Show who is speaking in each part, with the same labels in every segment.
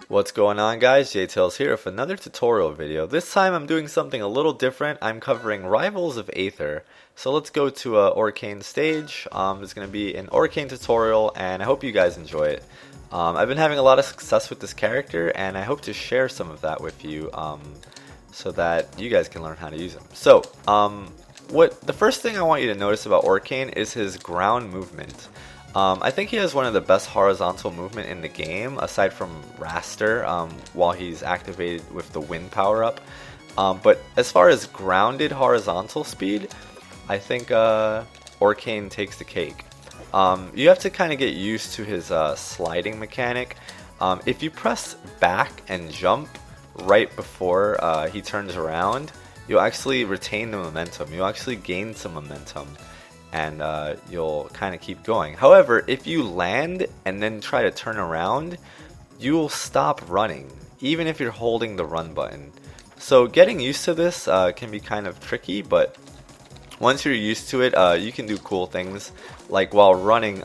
Speaker 1: What's going on, guys? JTails here with another tutorial video. This time I'm doing something a little different. I'm covering Rivals of Aether. So let's go to a Orcane stage. It's going to be an Orcane tutorial and I hope you guys enjoy it. I've been having a lot of success with this character and I hope to share some of that with you so that you guys can learn how to use him. So the first thing I want you to notice about Orcane is his ground movement. I think he has one of the best horizontal movement in the game, aside from Raster, while he's activated with the wind power up. But as far as grounded horizontal speed, I think Orcane takes the cake. You have to kind of get used to his sliding mechanic. If you press back and jump right before he turns around, you'll actually retain the momentum. You'll actually gain some momentum. And you'll kind of keep going. However, if you land and then try to turn around, you will stop running, even if you're holding the run button. So getting used to this can be kind of tricky, but once you're used to it, you can do cool things. Like while running,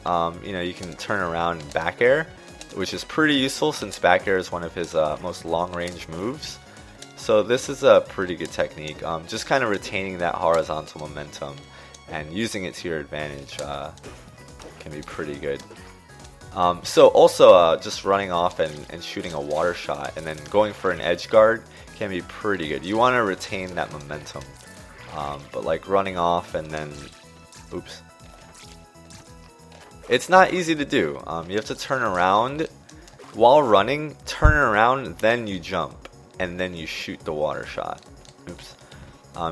Speaker 1: you can turn around and back air, which is pretty useful since back air is one of his most long-range moves. So this is a pretty good technique, just kind of retaining that horizontal momentum. And using it to your advantage can be pretty good. So also just running off and shooting a water shot and then going for an edge guard can be pretty good. You want to retain that momentum. But like running off and then, oops. It's not easy to do. You have to turn around while running, turn around, then you jump, and then you shoot the water shot. Oops.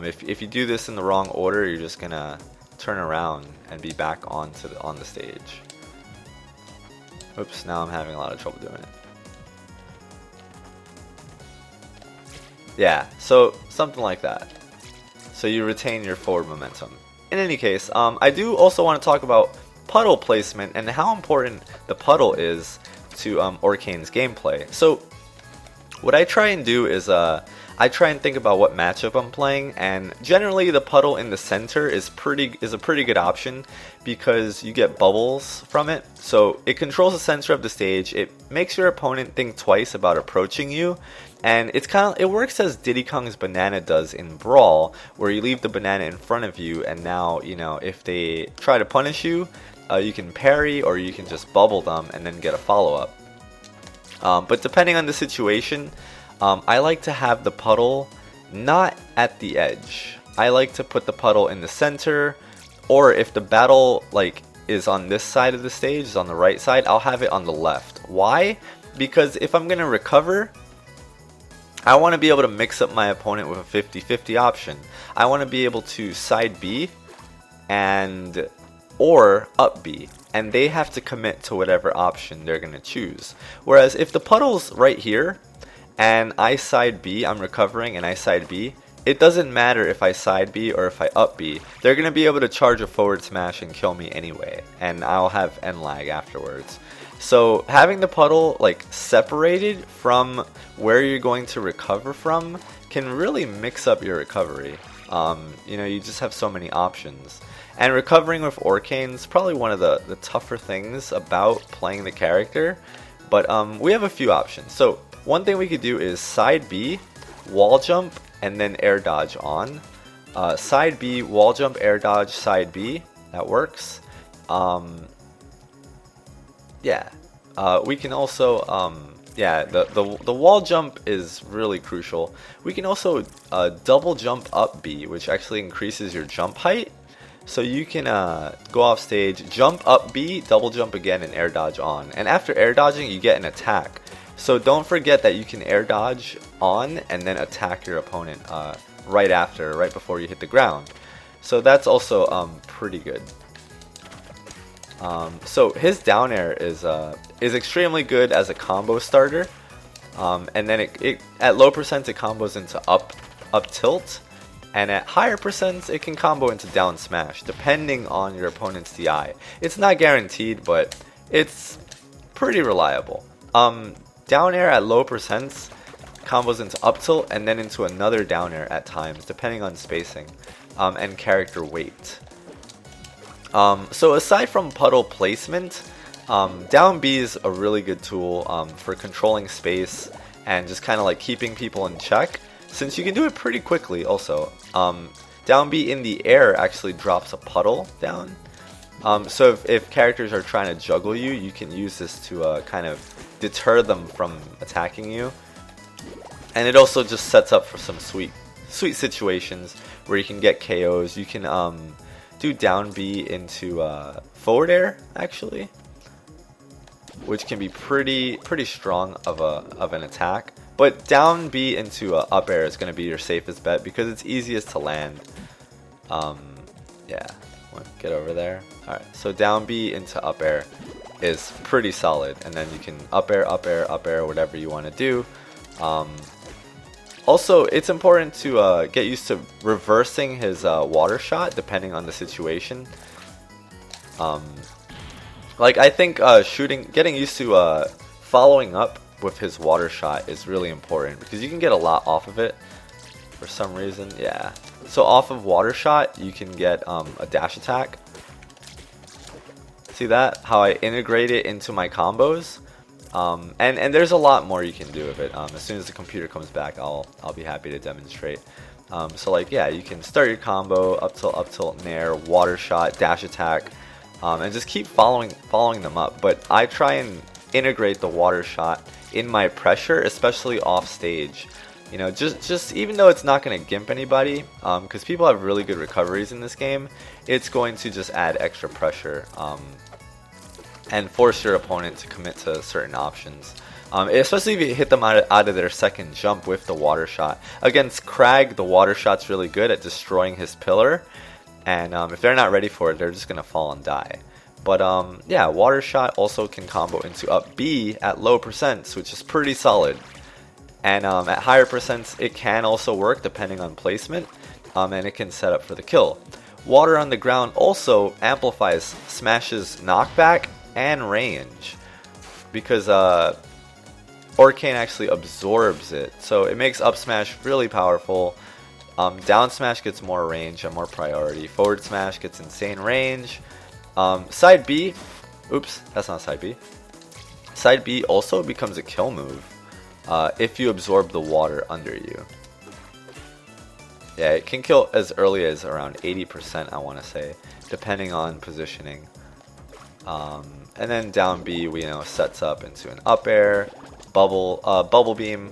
Speaker 1: If you do this in the wrong order, you're just gonna turn around and be back on the stage. Oops, now I'm having a lot of trouble doing it. Yeah, so something like that. So you retain your forward momentum. In any case, I do also want to talk about puddle placement and how important the puddle is to Orcane's gameplay. So what I try and do is I try and think about what matchup I'm playing, and generally the puddle in the center is a pretty good option because you get bubbles from it. So it controls the center of the stage. It makes your opponent think twice about approaching you, and it works as Diddy Kong's banana does in Brawl, where you leave the banana in front of you, and now if they try to punish you, you can parry or you can just bubble them and then get a follow-up. But depending on the situation, I like to have the puddle not at the edge. I like to put the puddle in the center, or if the battle is on this side of the stage, is on the right side, I'll have it on the left. Why? Because if I'm going to recover, I want to be able to mix up my opponent with a 50-50 option. I want to be able to side B or up B, and they have to commit to whatever option they're going to choose. Whereas if the puddle's right here, and I side B, I'm recovering, and I side B, it doesn't matter if I side B or if I up B. They're going to be able to charge a forward smash and kill me anyway, and I'll have end lag afterwards. So having the puddle separated from where you're going to recover from can really mix up your recovery. You just have so many options. And recovering with Orcane is probably one of the tougher things about playing the character, but we have a few options. So one thing we could do is side B, wall jump, and then air dodge on. Side B, wall jump, air dodge, side B. That works. We can also, the wall jump is really crucial. We can also double jump up B, which actually increases your jump height. So you can go off stage, jump up B, double jump again, and air dodge on. And after air dodging, you get an attack. So don't forget that you can air dodge on and then attack your opponent right before you hit the ground. So that's also pretty good. So his down air is extremely good as a combo starter, and then at low percents it combos into up tilt, and at higher percents it can combo into down smash depending on your opponent's DI. It's not guaranteed, but it's pretty reliable. Down air at low percents combos into up tilt and then into another down air at times, depending on spacing and character weight. So aside from puddle placement, Down B is a really good tool for controlling space and just kind of like keeping people in check, since you can do it pretty quickly also. Down B in the air actually drops a puddle down. So if characters are trying to juggle you, you can use this to kind of deter them from attacking you. And it also just sets up for some sweet situations where you can get KOs. You can do down B into forward air actually, which can be pretty strong of an attack. But down B into up air is going to be your safest bet because it's easiest to land. Yeah, get over there. Alright, so down B into up air is pretty solid, and then you can up air, whatever you want to do. Also, it's important to get used to reversing his water shot depending on the situation. Like I think getting used to following up with his water shot is really important because you can get a lot off of it for some reason. Yeah. So off of water shot, you can get a dash attack. See that? How I integrate it into my combos. And there's a lot more you can do with it. As soon as the computer comes back, I'll be happy to demonstrate. So like yeah, you can start your combo up tilt, nair, water shot, dash attack, and just keep following them up. But I try and integrate the water shot in my pressure, especially off stage. You know, just even though it's not going to gimp anybody, because people have really good recoveries in this game, it's going to just add extra pressure and force your opponent to commit to certain options. Especially if you hit them out of their second jump with the water shot. Against Crag, the water shot's really good at destroying his pillar, and if they're not ready for it, they're just going to fall and die. But yeah, water shot also can combo into up B at low percents, which is pretty solid. And at higher percents, it can also work depending on placement, and it can set up for the kill. Water on the ground also amplifies Smash's knockback and range, because Orcane actually absorbs it, so it makes up smash really powerful. Down smash gets more range and more priority. Forward smash gets insane range. Side B, oops, that's not side B. Side B also becomes a kill move if you absorb the water under you. Yeah, it can kill as early as around 80%, I want to say, depending on positioning. And then down B, we sets up into an up air, bubble beam.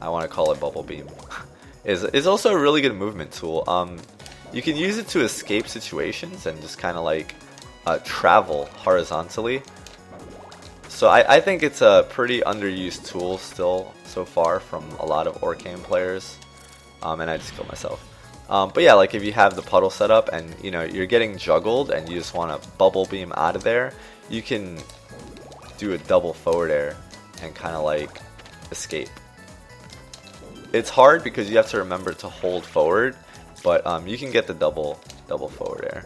Speaker 1: I want to call it bubble beam. is also a really good movement tool. You can use it to escape situations and just kind of like travel horizontally. So I think it's a pretty underused tool still so far from a lot of Orcane players. And I just killed myself. But yeah, like if you have the puddle set up and you're getting juggled and you just want to bubble beam out of there, you can do a double forward air and kind of like escape. It's hard because you have to remember to hold forward, but you can get the double forward air.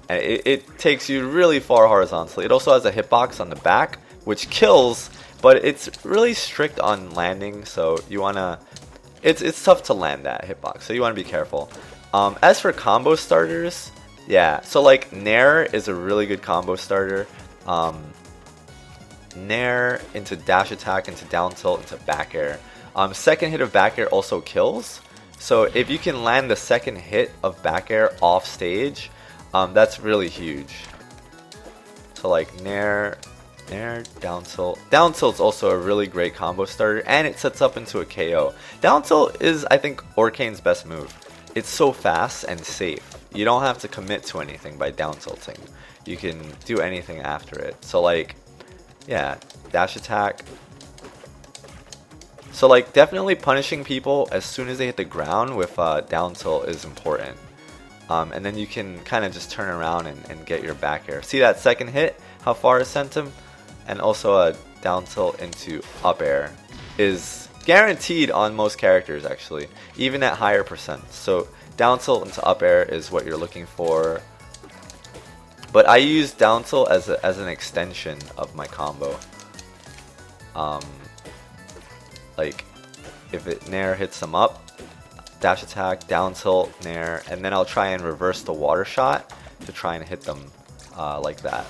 Speaker 1: And it takes you really far horizontally. It also has a hitbox on the back, which kills, but it's really strict on landing, so you wanna. It's tough to land that hitbox, so you want to be careful. As for combo starters, yeah, so like Nair is a really good combo starter. Nair into dash attack, into down tilt, into back air. Second hit of back air also kills, so if you can land the second hit of back air off stage, that's really huge. So like Nair, down tilt. Down tilt's also a really great combo starter, and it sets up into a KO. Down tilt is, I think, Orcane's best move. It's so fast and safe. You don't have to commit to anything by down tilting. You can do anything after it. So like, yeah, dash attack. So like, definitely punishing people as soon as they hit the ground with down tilt is important. And then you can kind of just turn around and get your back air. See that second hit? How far it sent him? And also a down tilt into up air is guaranteed on most characters actually, even at higher percents. So down tilt into up air is what you're looking for. But I use down tilt as an extension of my combo. Like if it Nair hits them up, dash attack, down tilt, Nair, and then I'll try and reverse the water shot to try and hit them like that.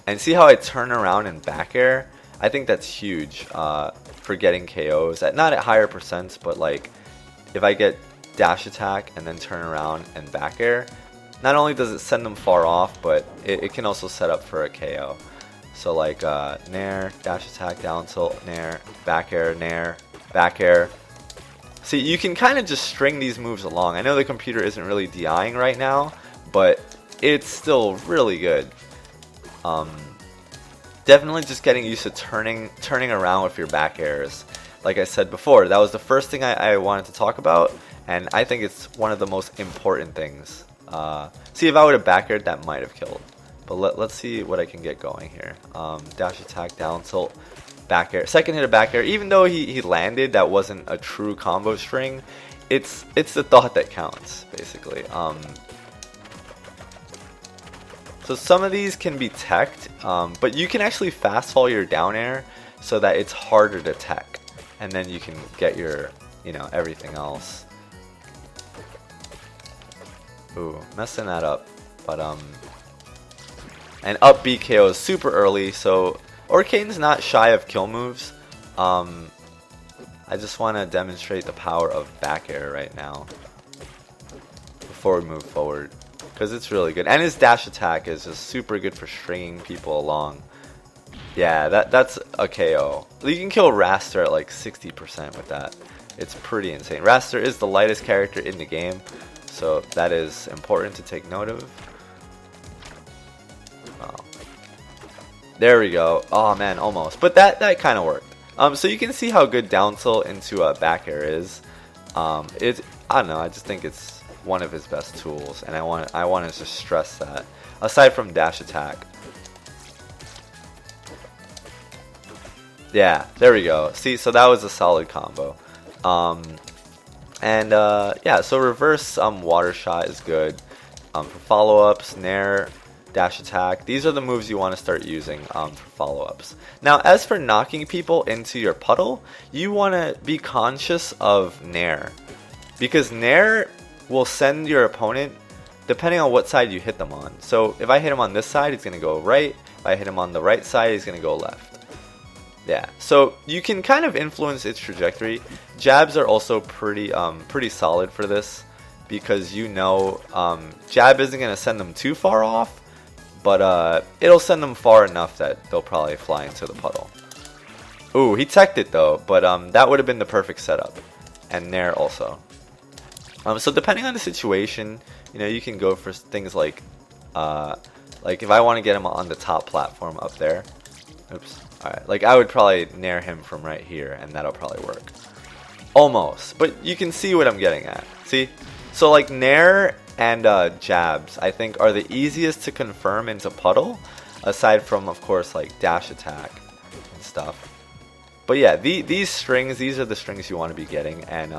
Speaker 1: And see how I turn around and back air? I think that's huge for getting KOs. Not at higher percents, but like if I get dash attack and then turn around and back air, not only does it send them far off, but it can also set up for a KO. So like nair, dash attack, down tilt, nair, back air. See, you can kind of just string these moves along. I know the computer isn't really DIing right now, but it's still really good. Definitely just getting used to turning around with your back airs. Like I said before, that was the first thing I wanted to talk about, and I think it's one of the most important things. See, if I would have back aired, that might have killed. But let's see what I can get going here. Dash attack, down tilt, back air. Second hit of back air. Even though he landed, that wasn't a true combo string. It's the thought that counts, basically. So some of these can be teched, but you can actually fast fall your down air so that it's harder to tech. And then you can get your, everything else. Ooh, messing that up. But, and up B KO is super early, so Orcane's not shy of kill moves. I just want to demonstrate the power of back air right now before we move forward, because it's really good. And his dash attack is just super good for stringing people along. Yeah, that's a KO. You can kill Raster at like 60% with that. It's pretty insane. Raster is the lightest character in the game, so that is important to take note of. There we go. Oh man, almost. But that kind of worked. So you can see how good down tilt into back air is. I don't know. I just think it's one of his best tools, and I want to just stress that. Aside from dash attack. Yeah, there we go. See, so that was a solid combo. Yeah, so reverse water shot is good. For follow-ups, nair, dash attack, these are the moves you want to start using for follow-ups. Now, as for knocking people into your puddle, you want to be conscious of nair, because nair will send your opponent depending on what side you hit them on. So if I hit him on this side, he's going to go right. If I hit him on the right side, he's going to go left. Yeah, so you can kind of influence its trajectory. Jabs are also pretty solid for this, because jab isn't going to send them too far off, but it'll send them far enough that they'll probably fly into the puddle. Ooh, he teched it though, but that would have been the perfect setup. And nair also. So depending on the situation, you can go for things like if I want to get him on the top platform up there. Oops. Alright, like I would probably nair him from right here, and that'll probably work. Almost, but you can see what I'm getting at. See? So like nair and jabs, I think, are the easiest to confirm into puddle, aside from, of course, like dash attack and stuff. But yeah, these strings, these are the strings you want to be getting, and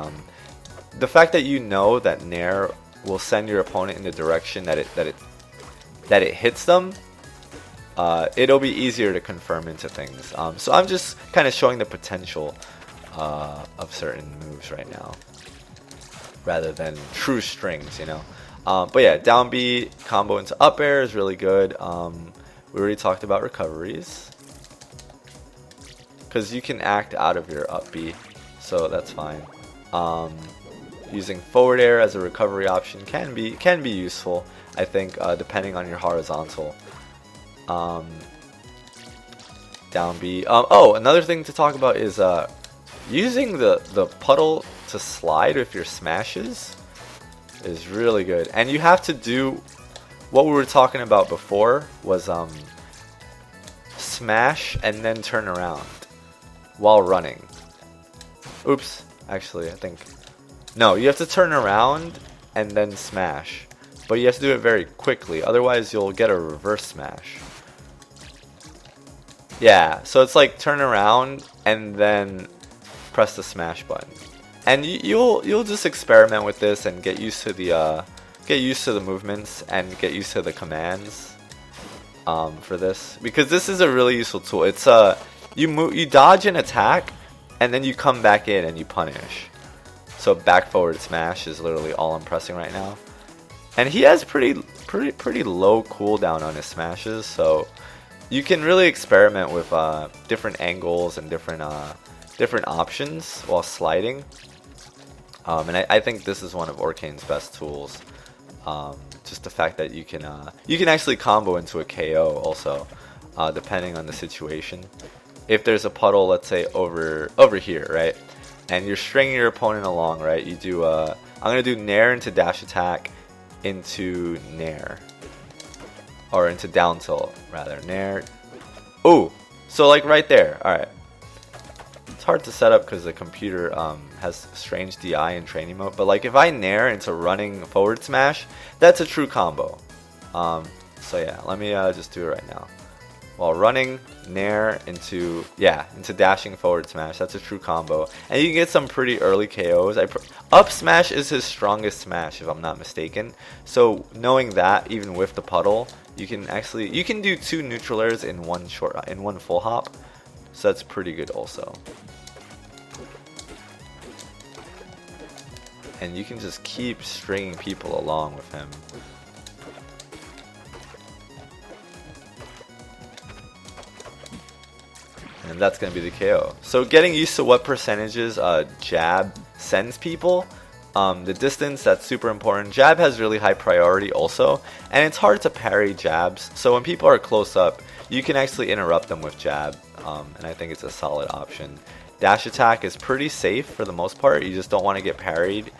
Speaker 1: the fact that you know that nair will send your opponent in the direction that it hits them, it'll be easier to confirm into things. So I'm just kind of showing the potential of certain moves right now, rather than true strings, But yeah, down B combo into up air is really good. We already talked about recoveries, because you can act out of your up B, so that's fine. Using forward air as a recovery option can be useful, I think, depending on your horizontal. Down B. Oh, another thing to talk about is using the puddle to slide with your smashes is really good. And you have to do what we were talking about before, was smash and then turn around while running. Oops, actually I think no, you have to turn around and then smash, but you have to do it very quickly, otherwise you'll get a reverse smash. Yeah, so it's like turn around and then press the smash button, and you'll just experiment with this and get used to the movements and get used to the commands for this, because this is a really useful tool. It's you dodge an attack and then you come back in and you punish. So back forward smash is literally all I'm pressing right now, and he has pretty low cooldown on his smashes, so you can really experiment with different angles and different options while sliding. And I think this is one of Orcane's best tools. Just the fact that you can actually combo into a KO also, depending on the situation. If there's a puddle, let's say over here, right, and you're stringing your opponent along, right, you do I'm gonna do nair into dash attack into nair, or into down tilt rather, nair. Ooh, so like right there. All right. It's hard to set up because the computer has strange DI in training mode, but like if I nair into running forward smash, that's a true combo. So yeah, let me just do it right now. While running, nair into dashing forward smash, that's a true combo. And you can get some pretty early KOs. Up smash is his strongest smash if I'm not mistaken. So knowing that, even with the puddle, you can do 2 neutral airs in one full hop. So that's pretty good also. And you can just keep stringing people along with him. And that's going to be the KO. So getting used to what percentages jab sends people. The distance, that's super important. Jab has really high priority also. And it's hard to parry jabs. So when people are close up, you can actually interrupt them with jab. And I think it's a solid option. Dash attack is pretty safe for the most part. You just don't want to get parried.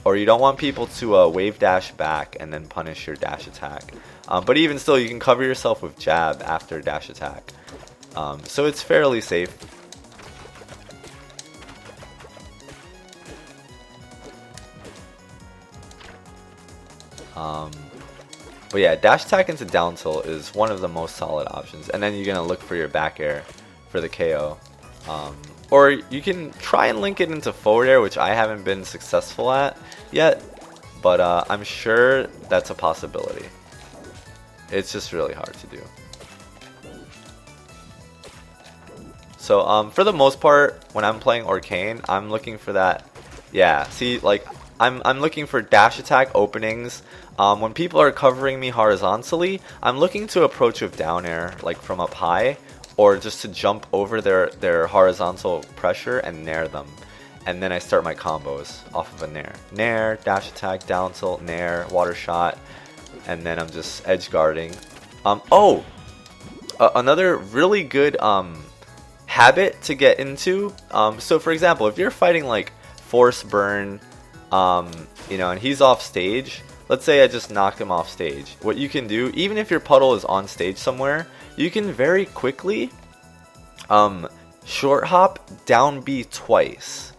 Speaker 1: Or you don't want people to wave dash back and then punish your dash attack. But even still, you can cover yourself with jab after dash attack. So it's fairly safe. But yeah, dash attack into down tilt is one of the most solid options. And then you're going to look for your back air for the KO. Or you can try and link it into forward air, which I haven't been successful at yet. But I'm sure that's a possibility. It's just really hard to do. So for the most part, when I'm playing Orcane, I'm looking for that. Yeah, see, like I'm looking for dash attack openings. When people are covering me horizontally, I'm looking to approach with down air, like from up high, or just to jump over their horizontal pressure and nair them. And then I start my combos off of a nair. Nair, dash attack, down tilt, nair, water shot, and then I'm just edge guarding. Another really good habit to get into. So for example, if you're fighting like Force Burn, and he's off stage, let's say I just knocked him off stage. What you can do, even if your puddle is on stage somewhere, you can very quickly short hop down B twice.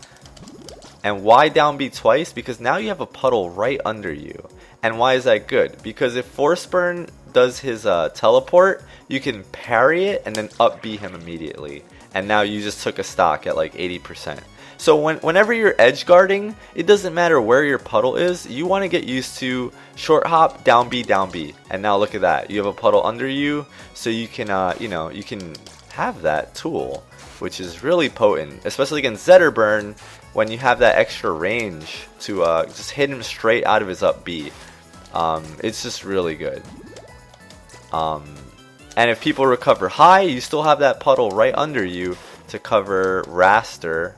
Speaker 1: And why down B twice? Because now you have a puddle right under you. And why is that good? Because if Force Burn does his teleport, you can parry it and then up B him immediately. And now you just took a stock at like 80%. So whenever you're edge guarding, it doesn't matter where your puddle is. You want to get used to short hop, down B, and now look at that. You have a puddle under you, so you can you can have that tool, which is really potent, especially against Zetter Burn when you have that extra range to just hit him straight out of his up B. It's just really good. And if people recover high, you still have that puddle right under you to cover Raster.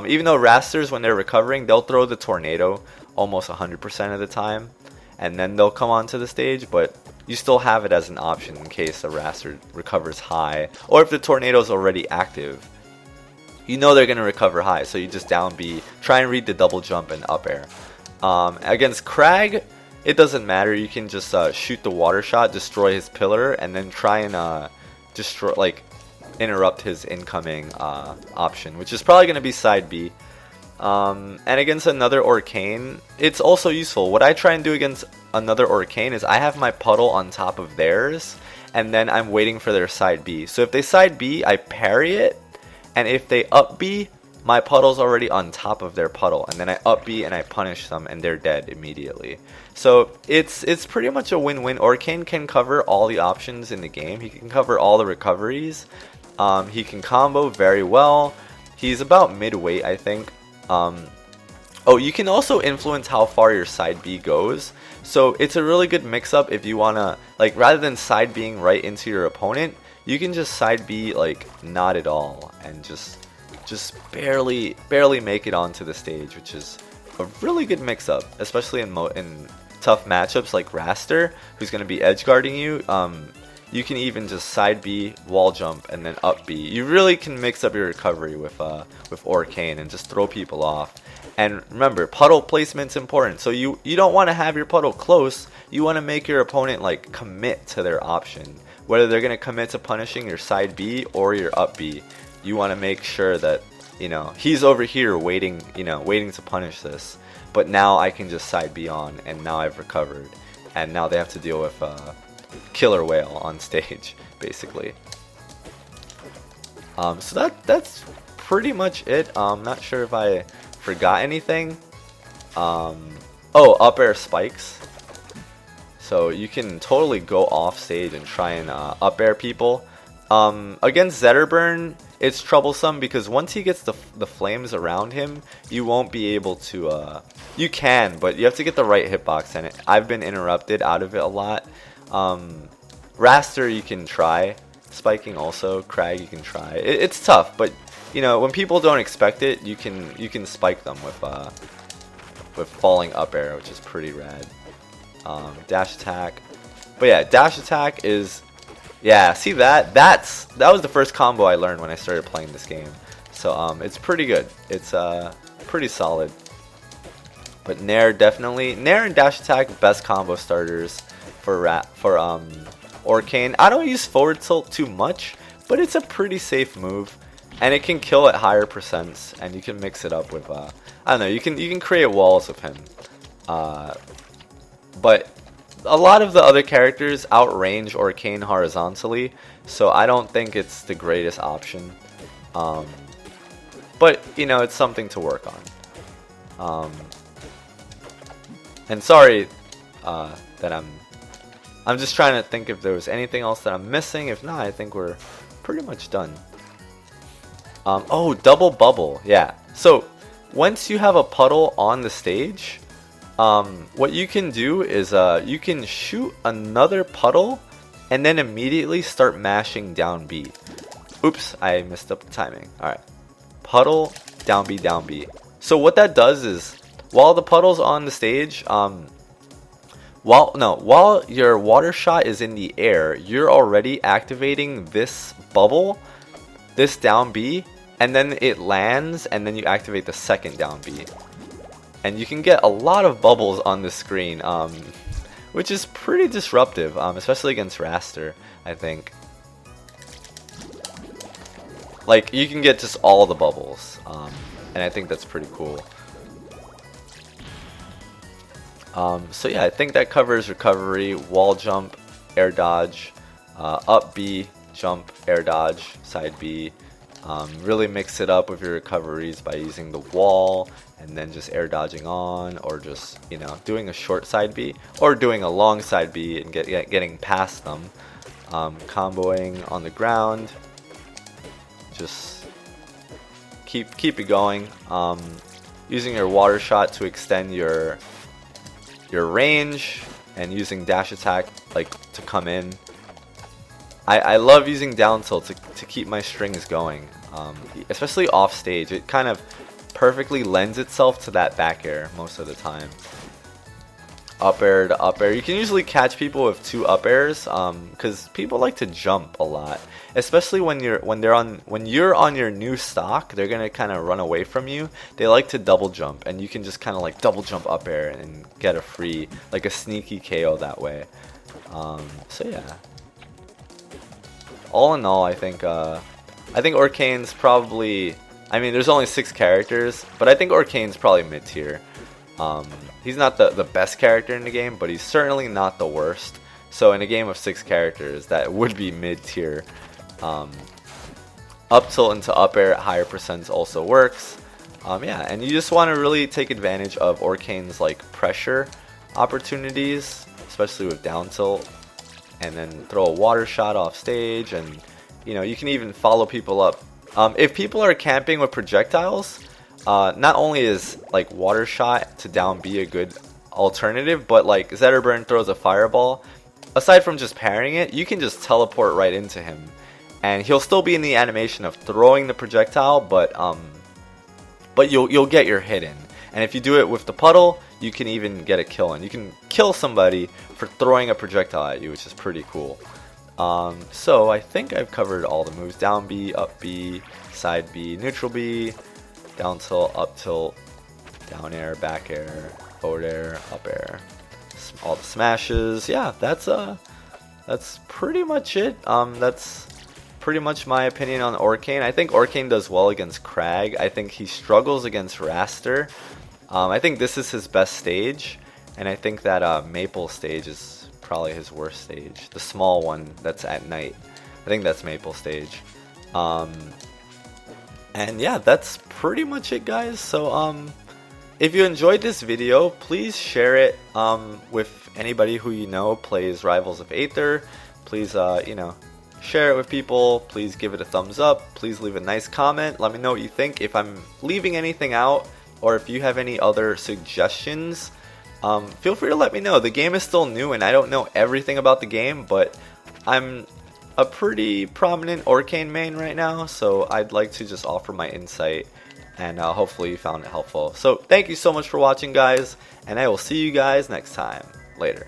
Speaker 1: Even though Rasters, when they're recovering, they'll throw the tornado almost 100% of the time, and then they'll come onto the stage, but you still have it as an option in case a Raster recovers high, or if the tornado is already active. You know they're going to recover high, so you just down B, try and read the double jump and up air. Against Crag, it doesn't matter. You can just shoot the water shot, destroy his pillar, and then try and interrupt his incoming option, which is probably going to be side B. And against another Orcane, it's also useful. What I try and do against another Orcane is I have my puddle on top of theirs, and then I'm waiting for their side B. So if they side B, I parry it, and if they up B, my puddle's already on top of their puddle, and then I up B and I punish them, and they're dead immediately. So it's pretty much a win-win. Orcane can cover all the options in the game. He can cover all the recoveries. He can combo very well. He's about mid-weight, I think. You can also influence how far your side B goes. So it's a really good mix-up if you want to, like, rather than side Bing right into your opponent, you can just side B like not at all and just barely make it onto the stage, which is a really good mix-up, especially in tough matchups like Raster, who's going to be edge guarding you. You can even just side B, wall jump, and then up B. You really can mix up your recovery with Orcane and just throw people off. And remember, puddle placement's important. So you don't want to have your puddle close. You want to make your opponent like commit to their option, whether they're going to commit to punishing your side B or your up B. You want to make sure that, you know, he's over here waiting, you know, waiting to punish this. But now I can just side B on, and now I've recovered. And now they have to deal with Killer Whale on stage, basically. So that's pretty much it. Not sure if I forgot anything. Oh, up air spikes. So you can totally go off stage and try and up air people. Against Zetterburn, it's troublesome because once he gets the flames around him, you won't be able to. You can, but you have to get the right hitbox in it. I've been interrupted out of it a lot. Raster you can try, spiking also, Crag you can try. It's tough, but you know, when people don't expect it, you can spike them with falling up air, which is pretty rad. Dash attack, but yeah, dash attack is, yeah. See that was the first combo I learned when I started playing this game. So it's pretty good. It's pretty solid. But Nair definitely, Nair and dash attack best combo starters for Orcane. I don't use forward tilt too much, but it's a pretty safe move, and it can kill at higher percents, and you can mix it up with I don't know, you can create walls with him. But a lot of the other characters outrange Orcane horizontally, so I don't think it's the greatest option. But you know, it's something to work on. And sorry that I'm just trying to think if there was anything else that I'm missing. If not, I think we're pretty much done. Oh, double bubble. Yeah. So once you have a puddle on the stage, what you can do is you can shoot another puddle and then immediately start mashing down B. Oops, I messed up the timing. Alright. Puddle, down B, down B. So what that does is, while the puddle's on the stage, while your water shot is in the air, you're already activating this bubble, this down B, and then it lands, and then you activate the second down B. And you can get a lot of bubbles on the screen, which is pretty disruptive, especially against Raster, I think. Like, you can get just all the bubbles, and I think that's pretty cool. So yeah, I think that covers recovery, wall jump, air dodge, up B, jump, air dodge, side B. Really mix it up with your recoveries by using the wall and then just air dodging on, or just, you know, doing a short side B or doing a long side B and getting past them. Comboing on the ground, just keep it going. Using your water shot to extend your range, and using dash attack like to come in. I love using down tilt to keep my strings going, especially off stage. It kind of perfectly lends itself to that back air most of the time. Up air to up air. You can usually catch people with two up airs, because people like to jump a lot, especially when you're on your new stock. They're gonna kind of run away from you. They like to double jump, and you can just kind of like double jump up air and get a free, like a sneaky KO that way. So yeah. All in all, I think Orcane's probably, I mean, there's only 6 characters, but I think Orcane's probably mid tier. He's not the best character in the game, but he's certainly not the worst. So in a game of 6 characters, that would be mid tier. Up tilt into up air at higher percents also works. Yeah, and you just want to really take advantage of Orcane's like pressure opportunities, especially with down tilt, and then throw a water shot off stage, and you know, you can even follow people up. If people are camping with projectiles, not only is like water shot to down B a good alternative, but like Zetterburn throws a fireball. Aside from just parrying it, you can just teleport right into him, and he'll still be in the animation of throwing the projectile, but you'll get your hit in. And if you do it with the puddle, you can even get a kill in. You can kill somebody for throwing a projectile at you, which is pretty cool. So I think I've covered all the moves. Down B, up B, side B, neutral B, down tilt, up tilt, down air, back air, forward air, up air. All the smashes. Yeah, that's pretty much it. That's pretty much my opinion on Orcane. I think Orcane does well against Crag. I think he struggles against Raster. I think this is his best stage, and I think that Maple stage is probably his worst stage. The small one that's at night. I think that's Maple stage. And yeah, that's pretty much it, guys. So if you enjoyed this video, please share it with anybody who you know plays Rivals of Aether. Please you know, share it with people. Please give it a thumbs up. Please leave a nice comment. Let me know what you think. If I'm leaving anything out, or if you have any other suggestions, feel free to let me know. The game is still new and I don't know everything about the game, but I'm a pretty prominent Orcane main right now, so I'd like to just offer my insight, and hopefully you found it helpful. So thank you so much for watching, guys, and I will see you guys next time. Later.